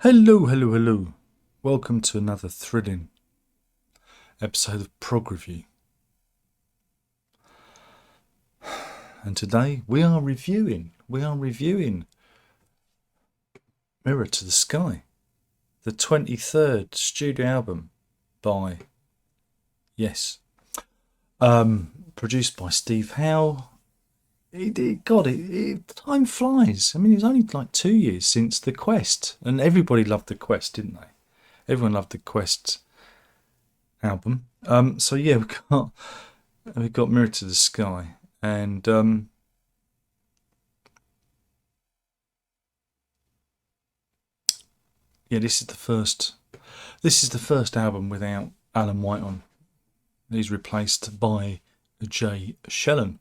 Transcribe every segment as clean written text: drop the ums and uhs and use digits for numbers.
Hello, hello, hello. Welcome to another thrilling episode of PROG Review. And today we are reviewing Mirror to the Sky, the 23rd studio album by, yes, produced by Steve Howe. Time flies. I mean, it was only like 2 years since The Quest, and everybody loved The Quest, didn't they? Everyone loved The Quest album. So yeah, we've got Mirror to the Sky, and yeah, this is the first album without Alan White on. He's replaced by Jay Shellen.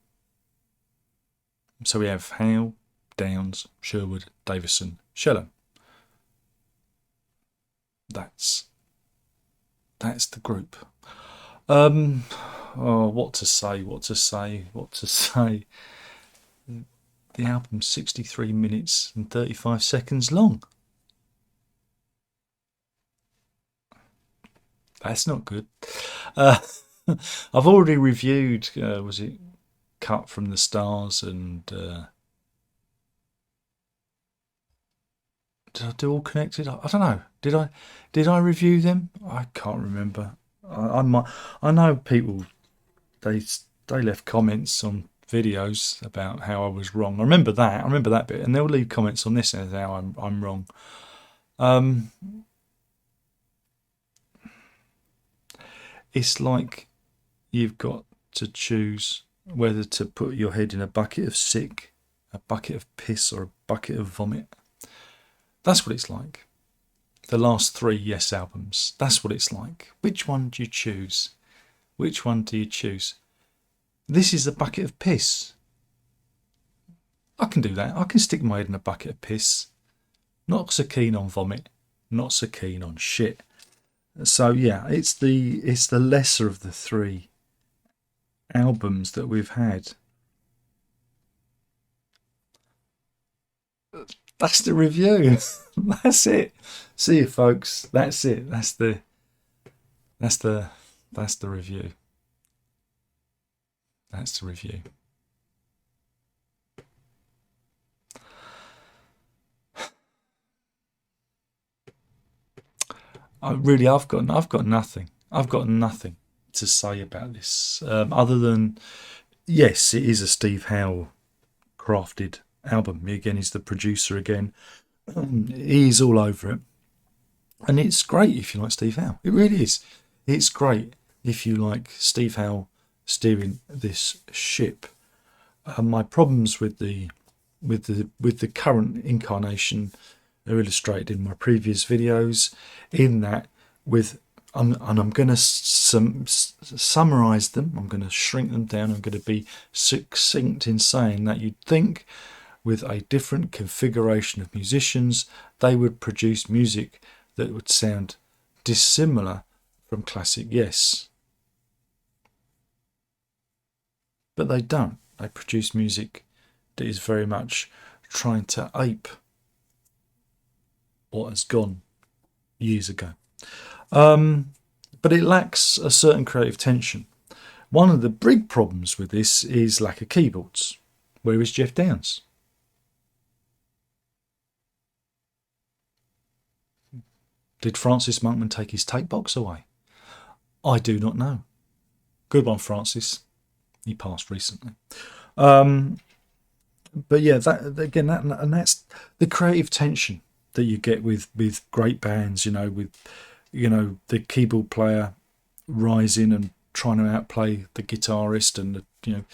So we have Howe, Downes, Sherwood, Davison, Shellen. That's the group. What to say? The album's 63 minutes and 35 seconds long. That's not good. I've already reviewed, was it Cut from the Stars, and did I do All Connected? I don't know. Did I review them? I can't remember. I know people, they left comments on videos about how I was wrong. I remember that bit, and they'll leave comments on this as how I'm wrong. It's like you've got to choose whether to put your head in a bucket of sick, a bucket of piss, or a bucket of vomit. That's what it's like. The last 3 Yes albums, that's what it's like. Which one do you choose? Which one do you choose? This is a bucket of piss. I can do that. I can stick my head in a bucket of piss. Not so keen on vomit. Not so keen on shit. So yeah, it's the lesser of the 3 albums that we've had. That's the review. That's it. See you, folks. That's it. That's the review. That's the review. I've got nothing. I've got nothing to say about this, other than, yes, it is a Steve Howe crafted album. Again, he's the producer again. He's all over it, and it's great if you like Steve Howe. It really is. It's great if you like Steve Howe steering this ship. My problems with the current incarnation are illustrated in my previous videos, in that I'm going to summarise them. I'm going to shrink them down. I'm going to be succinct in saying that you'd think with a different configuration of musicians, they would produce music that would sound dissimilar from classic Yes. But they don't. They produce music that is very much trying to ape what has gone years ago. But it lacks a certain creative tension. One of the big problems with this is lack of keyboards. Where is Jeff Downes? Did Francis Monkman take his tape box away? I do not know. Good one, Francis. He passed recently. But yeah, that's the creative tension that you get with great bands, with the keyboard player rising and trying to outplay the guitarist, and the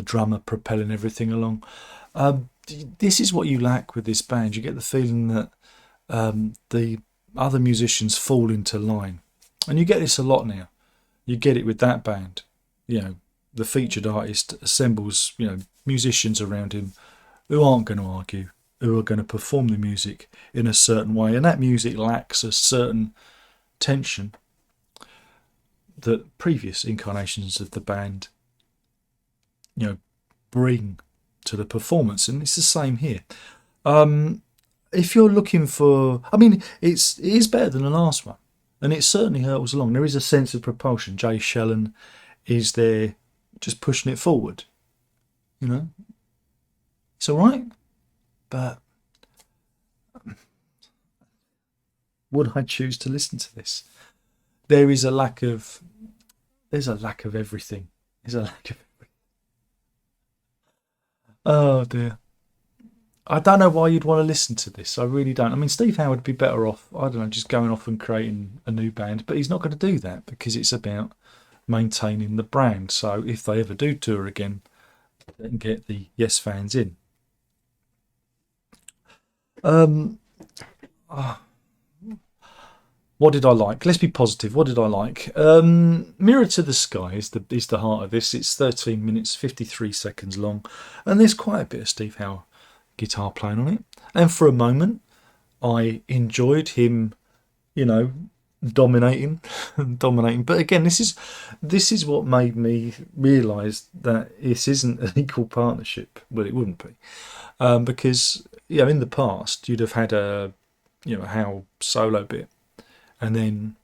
drummer propelling everything along. This is what you lack with this band. You get the feeling that the other musicians fall into line, and you get this a lot now. You get it with that band. The featured artist assembles musicians around him who aren't going to argue, who are going to perform the music in a certain way, and that music lacks a certain tension that previous incarnations of the band bring to the performance, and it's the same here. if you're looking for, I mean, it is better than the last one, and it certainly hurtles along. There is a sense of propulsion. Jay Shellen is there, just pushing it forward. You know, it's all right, but would I choose to listen to this? There is a lack of. There's a lack of everything. There's a lack of. Oh dear. I don't know why you'd want to listen to this. I really don't. I mean, Steve Howe would be better off, I don't know, just going off and creating a new band, but he's not going to do that because it's about maintaining the brand. So if they ever do tour again, they can get the Yes fans in. Um, ah, what did I like? Let's be positive. What did I like? Mirror to the Sky is the heart of this. It's 13 minutes, 53 seconds long, and there's quite a bit of Steve Howe guitar playing on it. And for a moment, I enjoyed him, you know, dominating, dominating. But again, this is what made me realise that this isn't an equal partnership. Well, it wouldn't be, because in the past you'd have had a Howe solo bit, and then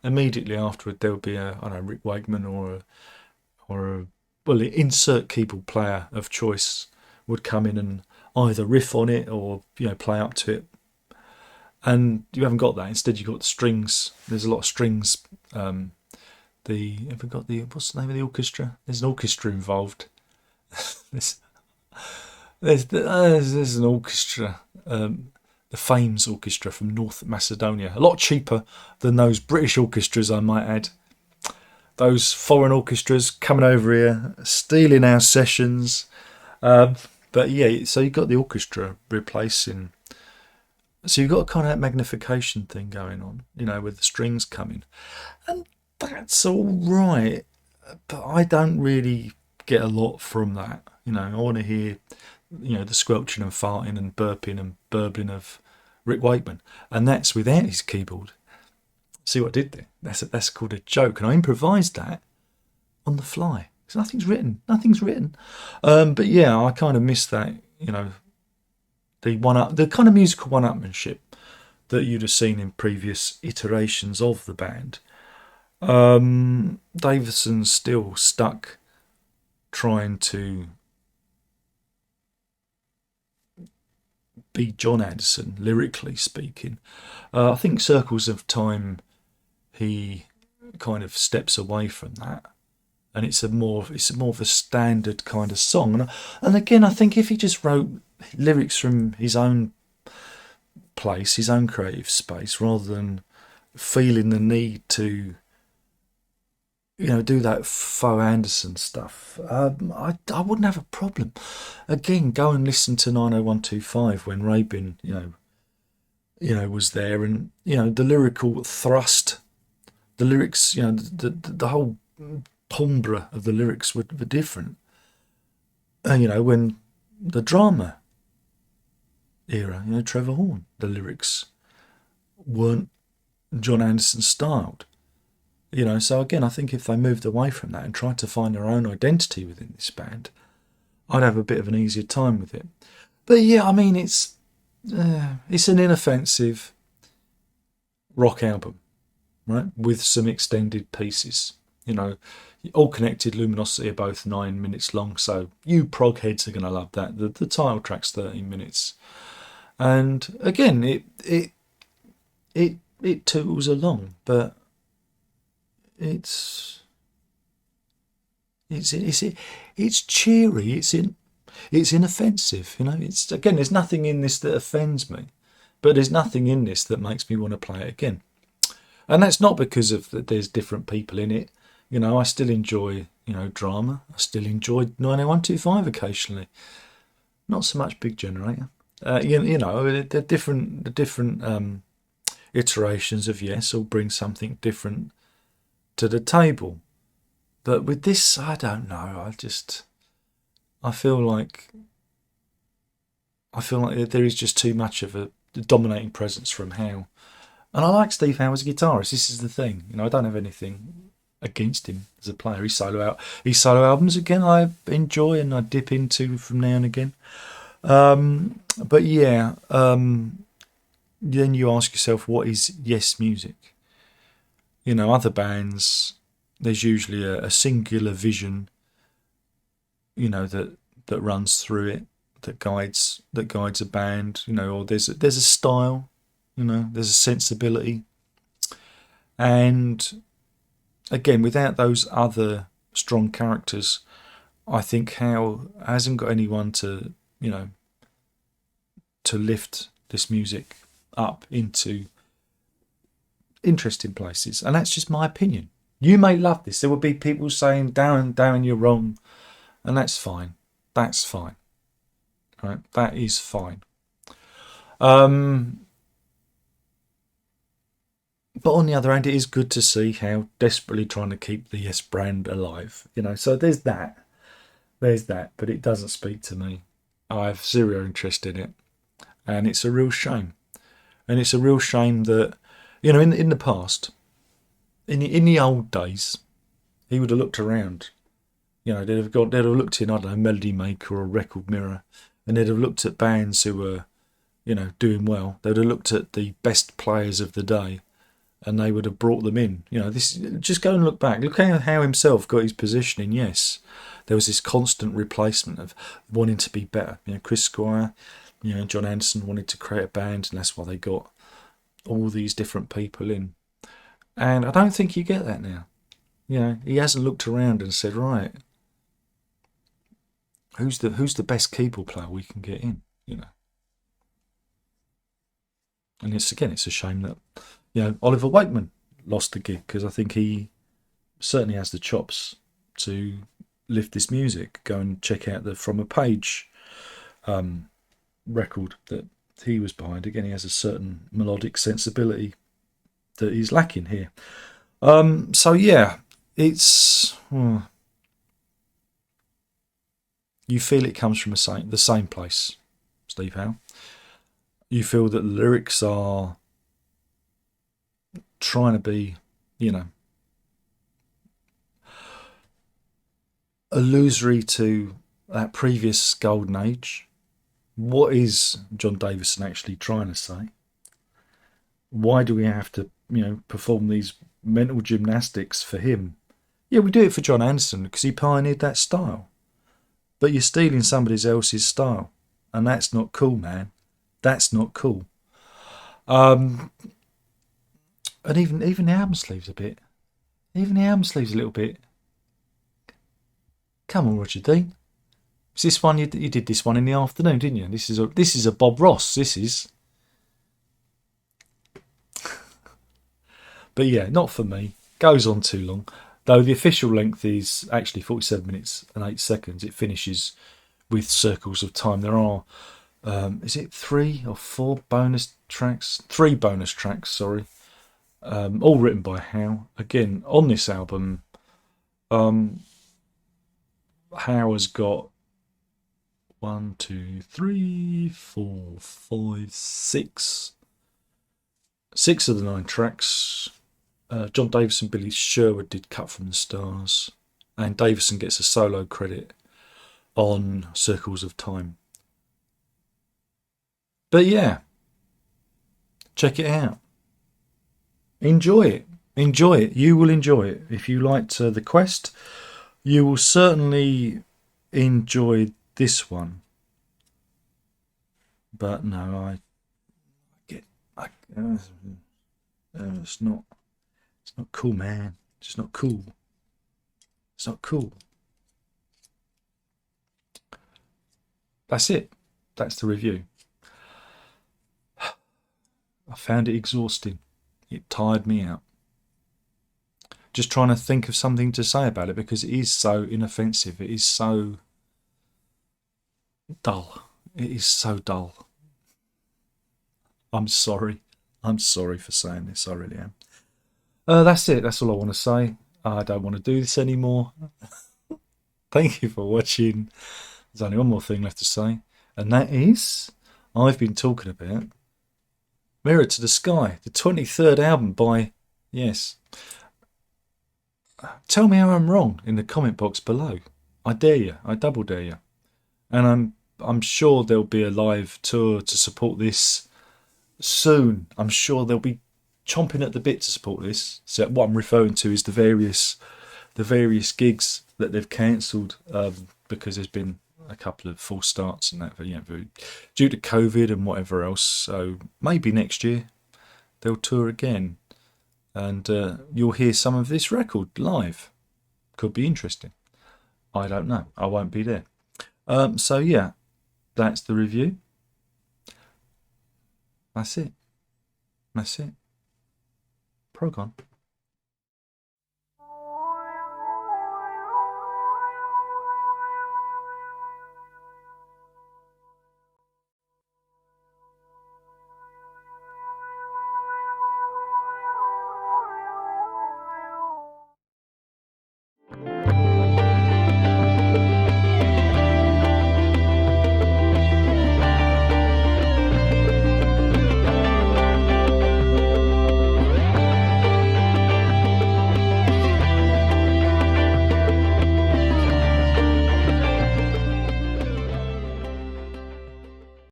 immediately afterward there would be a Rick Wakeman or a well, insert keyboard player of choice would come in and either riff on it or play up to it, and you haven't got that. Instead, you've got the strings. There's a lot of strings. Have we got what's the name of the orchestra? There's an orchestra involved. there's an orchestra, the Fames Orchestra from North Macedonia. A lot cheaper than those British orchestras, I might add. Those foreign orchestras coming over here, stealing our sessions. But yeah, so you've got the orchestra replacing. So you've got kind of that magnification thing going on, with the strings coming. And that's all right. But I don't really get a lot from that. I want to hear, the squelching and farting and burping and burbling of Rick Wakeman. And that's without his keyboard. See what I did there? That's called a joke. And I improvised that on the fly. So nothing's written. But yeah, I kind of miss that, the kind of musical one-upmanship that you'd have seen in previous iterations of the band. Davison's still stuck trying to be John Anderson, lyrically speaking. I think Circles of Time, he kind of steps away from that. And it's more of a standard kind of song. And again, I think if he just wrote lyrics from his own place, his own creative space, rather than feeling the need to, do that faux Anderson stuff, I wouldn't have a problem. Again, go and listen to 90125 when Rabin, was there, and the lyrical thrust, the lyrics, the whole timbre of the lyrics were different. When the drama era, Trevor Horn, the lyrics weren't John Anderson styled. So again, I think if they moved away from that and tried to find their own identity within this band, I'd have a bit of an easier time with it. But yeah, I mean, it's an inoffensive rock album, right, with some extended pieces. All Connected, Luminosity are both 9 minutes long, so you prog heads are going to love that. The title track's 13 minutes, and again, it tootles along, but it's cheery. It's inoffensive. It's again, there's nothing in this that offends me, but there's nothing in this that makes me want to play it again. And that's not because of that. There's different people in it. I still enjoy, drama. I still enjoy 90125 occasionally. Not so much Big Generator. The different iterations of Yes all bring something different to the table. But with this, I don't know. I feel like there is just too much of a dominating presence from Howe. And I like Steve Howe as a guitarist. This is the thing. I don't have anything against him as a player. His solo albums, again, I enjoy and I dip into from now and again. But yeah, then you ask yourself, what is Yes music? You know, other bands, there's usually a singular vision, you know, that runs through it, that guides a band, you know, or there's a style, you know, there's a sensibility, and again, without those other strong characters, I think Howe hasn't got anyone to, you know, to lift this music up into interesting places. And that's just my opinion. You may love this. There will be people saying, Darren, you're wrong. And that's fine. That's fine. Right? That is fine. But on the other hand, it is good to see how desperately trying to keep the Yes brand alive. You know, so there's that. There's that. But it doesn't speak to me. I have zero interest in it. And it's a real shame. And it's a real shame that, you know, in the past, in the old days, he would have looked around. You know, they'd have looked in, I don't know, Melody Maker or Record Mirror, and they'd have looked at bands who were, you know, doing well. They'd have looked at the best players of the day, and they would have brought them in. You know, this, just go and look back. Look how himself got his position in Yes. There was this constant replacement of wanting to be better. You know, Chris Squire, you know, John Anderson wanted to create a band, and that's why they got all these different people in. And I don't think you get that now. You know, he hasn't looked around and said, right, who's the best keyboard player we can get in? You know, and it's a shame that, you know, Oliver Wakeman lost the gig, because I think he certainly has the chops to lift this music. Go and check out the From a Page record that he was behind. Again, he has a certain melodic sensibility that he's lacking here. So yeah, it's you feel it comes from the same place, Steve Howe. You feel that the lyrics are trying to be, you know, illusory to that previous golden age. What is John Davison actually trying to say? Why do we have to, you know, perform these mental gymnastics for him? Yeah, we do it for John Anderson because he pioneered that style. But you're stealing somebody else's style, and that's not cool, man. That's not cool. And even the album sleeves a bit. Even the album sleeves a little bit. Come on, Roger Dean. Is this one you did this one in the afternoon, didn't you? This is a Bob Ross. This is. But yeah, not for me. Goes on too long. Though the official length is actually 47 minutes and 8 seconds. It finishes with Circles of Time. There are, is it 3 or 4 bonus tracks? 3 bonus tracks, sorry. All written by Howe. Again, on this album, Howe has got 1, 2, 3, 4, 5, 6. 6 of the 9 tracks. John Davison, Billy Sherwood did Cut from the Stars, and Davison gets a solo credit on Circles of Time. But yeah, check it out. Enjoy it. Enjoy it. You will enjoy it. If you liked The Quest, you will certainly enjoy this one. But no, it's not cool, man. It's just not cool. It's not cool. That's it. That's the review. I found it exhausting. It tired me out. Just trying to think of something to say about it, because it is so inoffensive. It is so dull. It is so dull. I'm sorry. I'm sorry for saying this. I really am. That's it. That's all I want to say. I don't want to do this anymore. Thank you for watching. There's only one more thing left to say, and that is I've been talking about Mirror to the Sky, the 23rd album by Yes. Tell me how I'm wrong in the comment box below. I dare you. I double dare you. And I'm sure there'll be a live tour to support this soon. I'm sure they'll be chomping at the bit to support this. So what I'm referring to is the various gigs that they've cancelled because there's been a couple of false starts and that, due to COVID and whatever else. So maybe next year they'll tour again, and you'll hear some of this record live. Could be interesting. I don't know. I won't be there. So yeah, that's the review. That's it. That's it. Prog on.